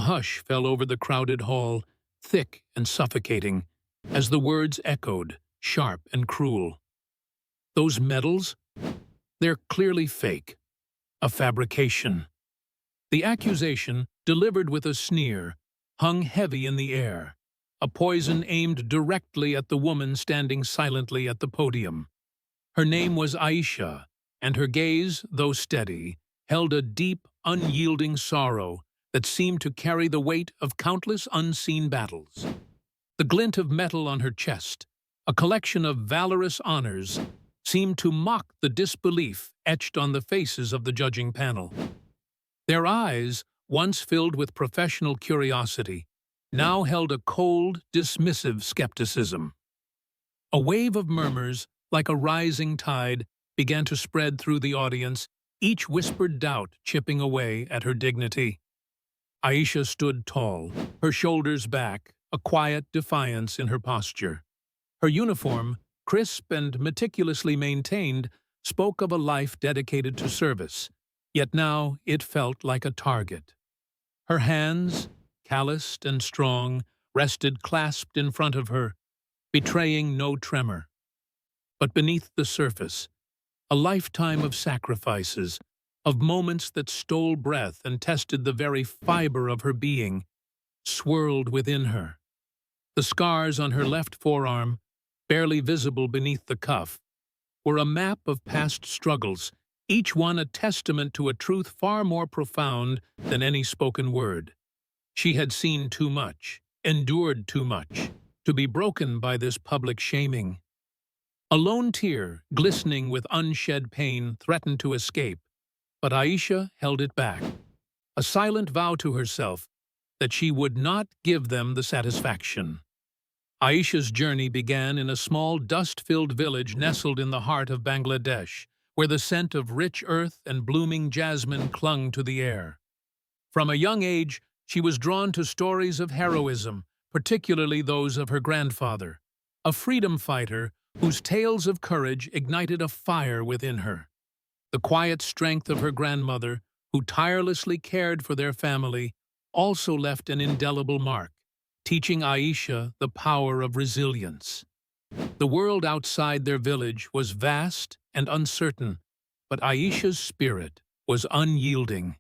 hush fell over the crowded hall, thick and suffocating, as the words echoed, sharp and cruel. "Those medals? They're clearly fake. A fabrication." The accusation, delivered with a sneer, hung heavy in the air, a poison aimed directly at the woman standing silently at the podium. Her name was Aisha, and her gaze, though steady, held a deep, unyielding sorrow that seemed to carry the weight of countless unseen battles. The glint of metal on her chest, a collection of valorous honors, seemed to mock the disbelief etched on the faces of the judging panel. Their eyes, once filled with professional curiosity, now held a cold, dismissive skepticism. A wave of murmurs, like a rising tide, began to spread through the audience, each whispered doubt chipping away at her dignity. Aisha stood tall, her shoulders back, a quiet defiance in her posture. Her uniform, crisp and meticulously maintained, spoke of a life dedicated to service, yet now it felt like a target. Her hands, calloused and strong, rested clasped in front of her, betraying no tremor. But beneath the surface, a lifetime of sacrifices, of moments that stole breath and tested the very fiber of her being, swirled within her. The scars on her left forearm, barely visible beneath the cuff, were a map of past struggles, each one a testament to a truth far more profound than any spoken word. She had seen too much, endured too much, to be broken by this public shaming. A lone tear, glistening with unshed pain, threatened to escape, but Aisha held it back, a silent vow to herself that she would not give them the satisfaction. Aisha's journey began in a small, dust-filled village nestled in the heart of Bangladesh, where the scent of rich earth and blooming jasmine clung to the air. From a young age, she was drawn to stories of heroism, particularly those of her grandfather, a freedom fighter whose tales of courage ignited a fire within her. The quiet strength of her grandmother, who tirelessly cared for their family, also left an indelible mark, teaching Aisha the power of resilience. The world outside their village was vast and uncertain, but Aisha's spirit was unyielding.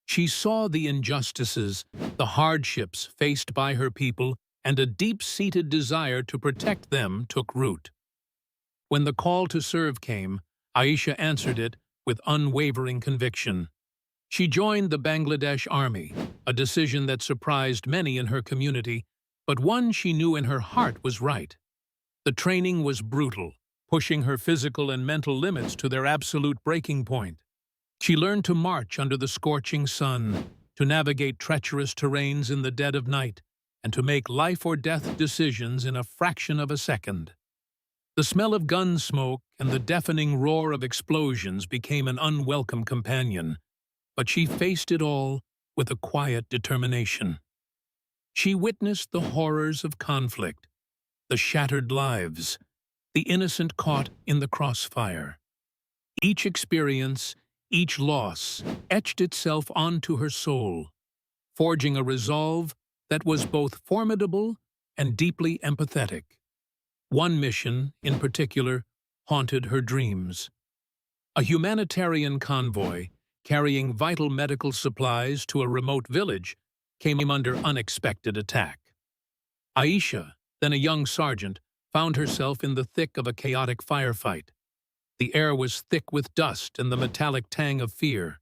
She saw the injustices, the hardships faced by her people, and a deep-seated desire to protect them took root. When the call to serve came, Aisha answered it with unwavering conviction. She joined the Bangladesh Army, a decision that surprised many in her community, but one she knew in her heart was right. The training was brutal, pushing her physical and mental limits to their absolute breaking point. She learned to march under the scorching sun, to navigate treacherous terrains in the dead of night, and to make life-or-death decisions in a fraction of a second. The smell of gun smoke and the deafening roar of explosions became an unwelcome companion, but she faced it all with a quiet determination. She witnessed the horrors of conflict, the shattered lives, the innocent caught in the crossfire. Each experience, each loss, etched itself onto her soul, forging a resolve that was both formidable and deeply empathetic. One mission, in particular, haunted her dreams. A humanitarian convoy, carrying vital medical supplies to a remote village, came under unexpected attack. Aisha, then a young sergeant, found herself in the thick of a chaotic firefight. The air was thick with dust and the metallic tang of fear.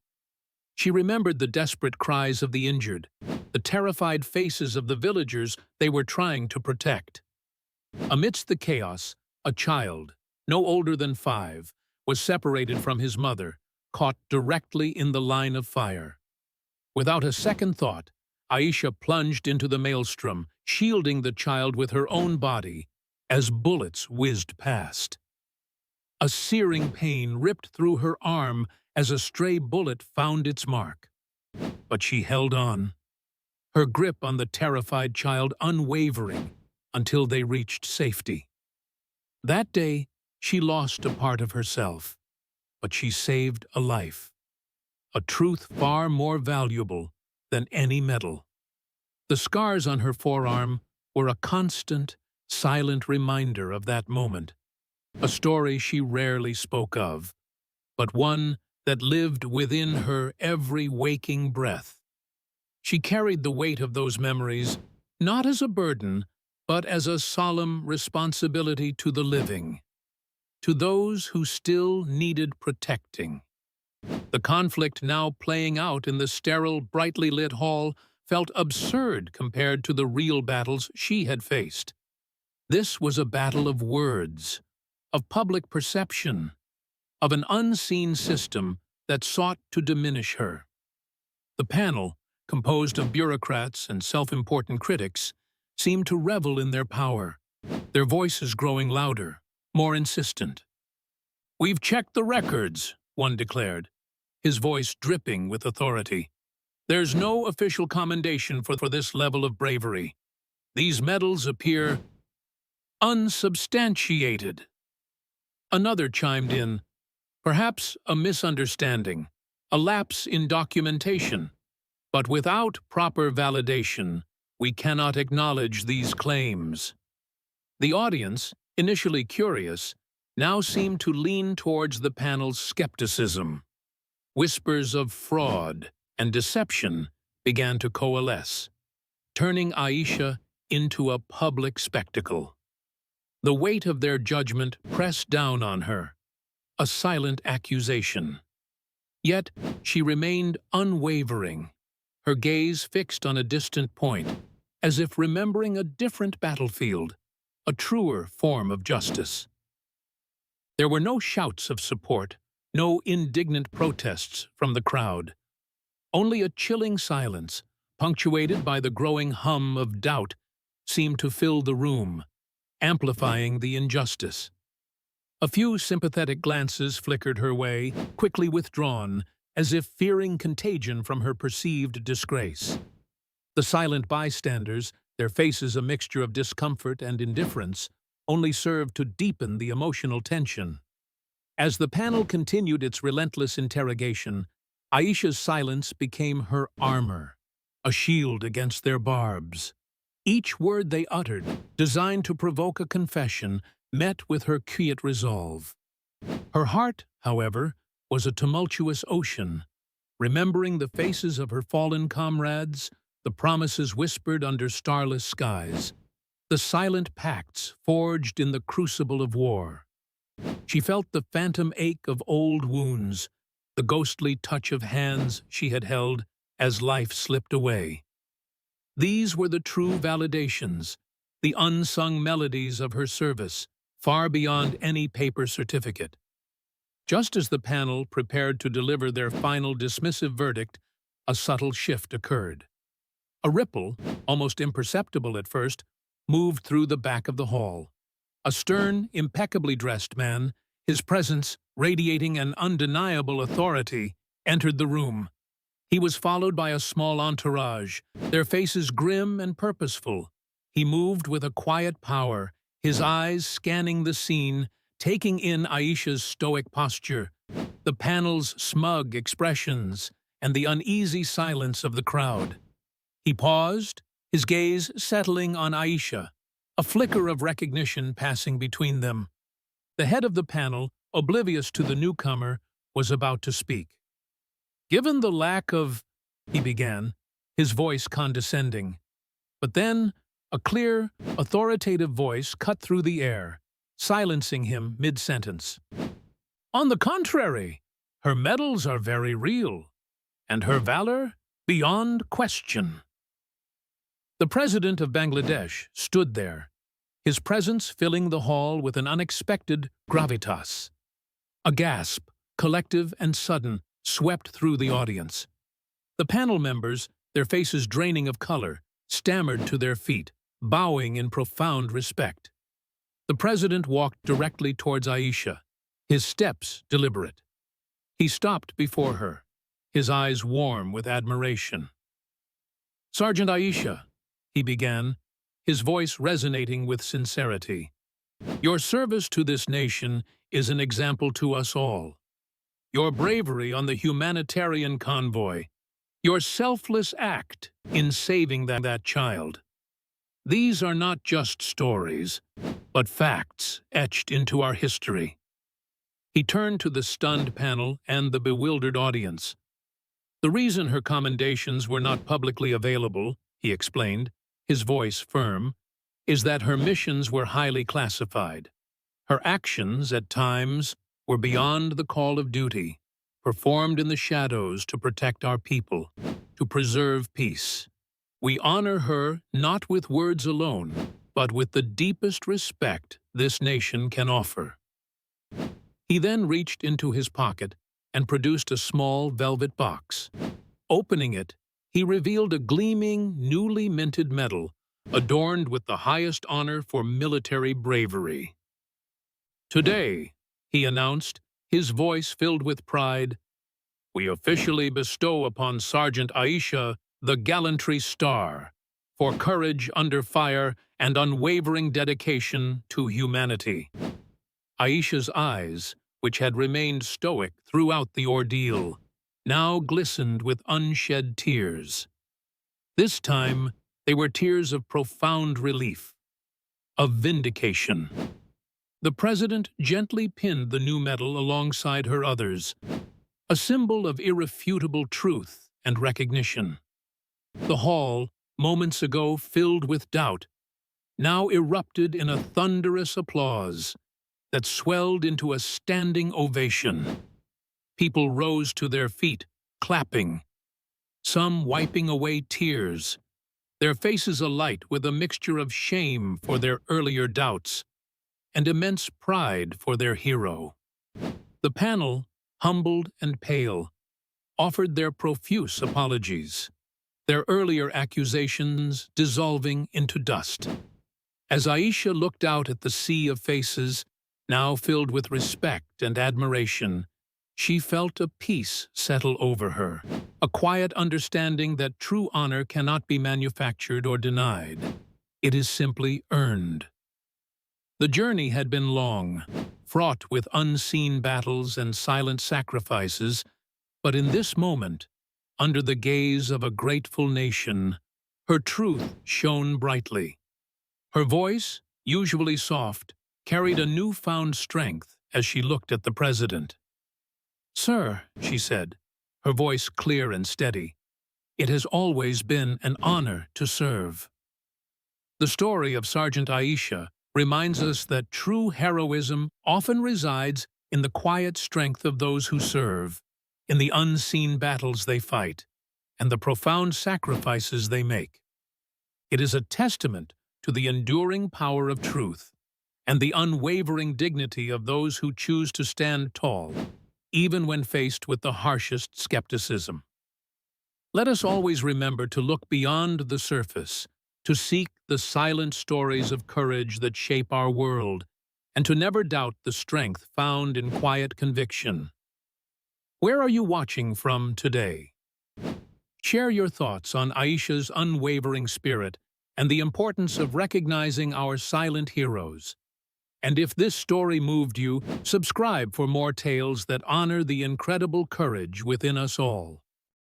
She remembered the desperate cries of the injured, the terrified faces of the villagers they were trying to protect. Amidst the chaos, a child, no older than 5, was separated from his mother, caught directly in the line of fire. Without a second thought, Aisha plunged into the maelstrom, shielding the child with her own body as bullets whizzed past. A searing pain ripped through her arm as a stray bullet found its mark. But she held on, her grip on the terrified child unwavering until they reached safety. That day, she lost a part of herself, but she saved a life, a truth far more valuable than any medal. The scars on her forearm were a constant, silent reminder of that moment, a story she rarely spoke of, but one that lived within her every waking breath. She carried the weight of those memories not as a burden, but as a solemn responsibility to the living, to those who still needed protecting. The conflict now playing out in the sterile, brightly lit hall felt absurd compared to the real battles she had faced. This was a battle of words, of public perception, of an unseen system that sought to diminish her. The panel, composed of bureaucrats and self-important critics, seemed to revel in their power, their voices growing louder, more insistent. "We've checked the records," one declared, his voice dripping with authority. "There's no official commendation for this level of bravery. These medals appear unsubstantiated." Another chimed in, "Perhaps a misunderstanding, a lapse in documentation. But without proper validation, we cannot acknowledge these claims." The audience, initially curious, now seemed to lean towards the panel's skepticism. Whispers of fraud and deception began to coalesce, turning Aisha into a public spectacle. The weight of their judgment pressed down on her, a silent accusation. Yet she remained unwavering, her gaze fixed on a distant point, as if remembering a different battlefield, a truer form of justice. There were no shouts of support, no indignant protests from the crowd. Only a chilling silence, punctuated by the growing hum of doubt, seemed to fill the room, amplifying the injustice. A few sympathetic glances flickered her way, quickly withdrawn, as if fearing contagion from her perceived disgrace. The silent bystanders, their faces a mixture of discomfort and indifference, only served to deepen the emotional tension. As the panel continued its relentless interrogation, Aisha's silence became her armor, a shield against their barbs. Each word they uttered, designed to provoke a confession, met with her quiet resolve. Her heart, however, was a tumultuous ocean, remembering the faces of her fallen comrades, the promises whispered under starless skies, the silent pacts forged in the crucible of war. She felt the phantom ache of old wounds, the ghostly touch of hands she had held as life slipped away. These were the true validations, the unsung melodies of her service, far beyond any paper certificate. Just as the panel prepared to deliver their final dismissive verdict, a subtle shift occurred. A ripple, almost imperceptible at first, moved through the back of the hall. A stern, impeccably dressed man, his presence radiating an undeniable authority, entered the room. He was followed by a small entourage, their faces grim and purposeful. He moved with a quiet power, his eyes scanning the scene, taking in Aisha's stoic posture, the panel's smug expressions, and the uneasy silence of the crowd. He paused, his gaze settling on Aisha, a flicker of recognition passing between them. The head of the panel, oblivious to the newcomer, was about to speak. "Given the lack of—" he began, his voice condescending. But then, a clear, authoritative voice cut through the air, silencing him mid-sentence. "On the contrary, her medals are very real, and her valor beyond question." The president of Bangladesh stood there, his presence filling the hall with an unexpected gravitas. A gasp, collective and sudden, swept through the audience. The panel members, their faces draining of color, stammered to their feet, bowing in profound respect. The president walked directly towards Aisha, his steps deliberate. He stopped before her, his eyes warm with admiration. "Sergeant Aisha," he began, his voice resonating with sincerity, "your service to this nation is an example to us all. Your bravery on the humanitarian convoy, Your selfless act in saving that child. These are not just stories, but facts etched into our history. He turned to the stunned panel and the bewildered audience. The reason her commendations were not publicly available, he explained, his voice firm, is that her missions were highly classified. Her actions, at times, were beyond the call of duty, performed in the shadows to protect our people, to preserve peace. We honor her not with words alone, but with the deepest respect this nation can offer. He then reached into his pocket and produced a small velvet box. Opening it, he revealed a gleaming, newly minted medal, adorned with the highest honor for military bravery. Today, he announced, his voice filled with pride, we officially bestow upon Sergeant Aisha the Gallantry Star for courage under fire and unwavering dedication to humanity. Aisha's eyes, which had remained stoic throughout the ordeal, now glistened with unshed tears. This time, they were tears of profound relief, of vindication. The president gently pinned the new medal alongside her others, a symbol of irrefutable truth and recognition. The hall, moments ago filled with doubt, now erupted in a thunderous applause that swelled into a standing ovation. People rose to their feet, clapping, some wiping away tears, their faces alight with a mixture of shame for their earlier doubts and immense pride for their hero. The panel, humbled and pale, offered their profuse apologies, their earlier accusations dissolving into dust. As Aisha looked out at the sea of faces, now filled with respect and admiration, she felt a peace settle over her, a quiet understanding that true honor cannot be manufactured or denied. It is simply earned. The journey had been long, fraught with unseen battles and silent sacrifices, but in this moment, under the gaze of a grateful nation, her truth shone brightly. Her voice, usually soft, carried a newfound strength as she looked at the president. "Sir," she said, her voice clear and steady, "it has always been an honor to serve." The story of Sergeant Aisha reminds us that true heroism often resides in the quiet strength of those who serve, in the unseen battles they fight, and the profound sacrifices they make. It is a testament to the enduring power of truth and the unwavering dignity of those who choose to stand tall, even when faced with the harshest skepticism. Let us always remember to look beyond the surface, to seek the silent stories of courage that shape our world, and to never doubt the strength found in quiet conviction. Where are you watching from today? Share your thoughts on Aisha's unwavering spirit and the importance of recognizing our silent heroes. And if this story moved you, subscribe for more tales that honor the incredible courage within us all.